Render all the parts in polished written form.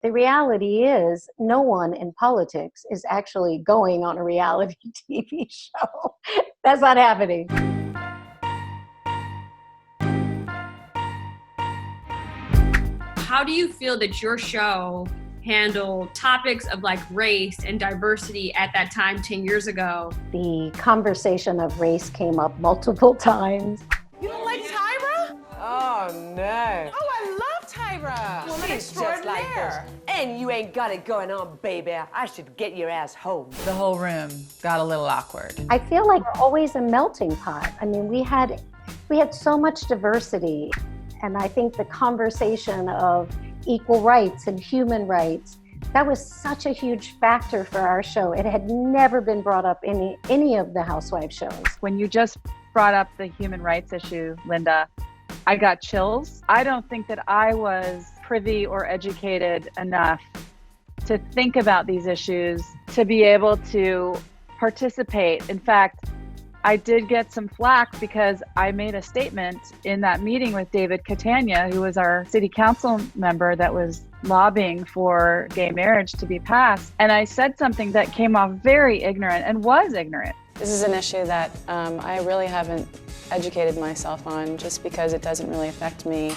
The reality is no one in politics is actually going on a reality TV show. That's not happening. How do you feel that your show handled topics of like race and diversity at that time 10 years ago? The conversation of race came up multiple times. You don't like Tyra? Oh, no. Oh, I love Tyra. Woman She's just like this. And you ain't got it going on, baby. I should get your ass home. The whole room got a little awkward. I feel like we're always a melting pot. I mean, we had so much diversity. And I think the conversation of equal rights and human rights, that was such a huge factor for our show. It had never been brought up in any of the housewife shows. When you just brought up the human rights issue, Linda, I got chills. I don't think that I was privy or educated enough to think about these issues, to be able to participate. In fact, I did get some flack because I made a statement in that meeting with David Catania, who was our city council member that was lobbying for gay marriage to be passed. And I said something that came off very ignorant and was ignorant. This is an issue that I really haven't educated myself on just because it doesn't really affect me.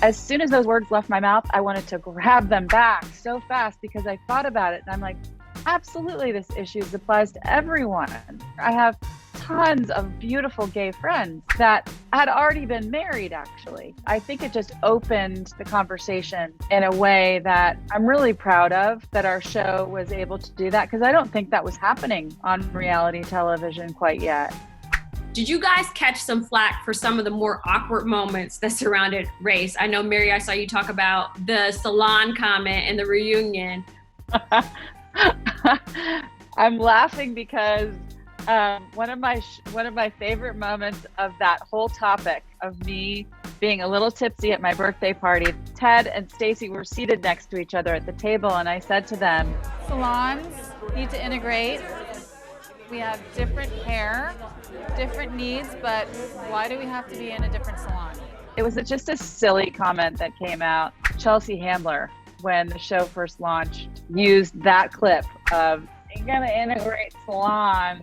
As soon as those words left my mouth, I wanted to grab them back so fast because I thought about it and I'm like, absolutely, this issue applies to everyone. I have tons of beautiful gay friends that had already been married, actually. I think it just opened the conversation in a way that I'm really proud of, that our show was able to do that, because I don't think that was happening on reality television quite yet. Did you guys catch some flack for some of the more awkward moments that surrounded race? I know, Mary, I saw you talk about the salon comment and the reunion. I'm laughing because one of my favorite moments of that whole topic of me being a little tipsy at my birthday party, Ted and Stacy were seated next to each other at the table, and I said to them, salons need to integrate. We have different hair, different needs, but why do we have to be in a different salon? It was just a silly comment that came out. Chelsea Handler, when the show first launched, used that clip of "I'm gonna integrate salon"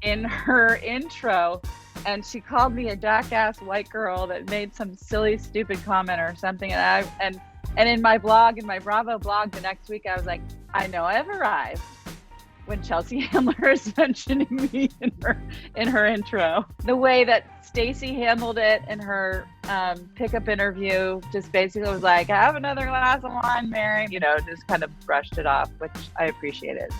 in her intro, and she called me a jackass white girl that made some silly, stupid comment or something. And in my blog, in my Bravo blog, the next week, I was like, I know I've arrived. When Chelsea Handler is mentioning me in her intro, the way that Stacy handled it in her pickup interview, just basically was like, "Have another glass of wine, Mary." You know, just kind of brushed it off, which I appreciated.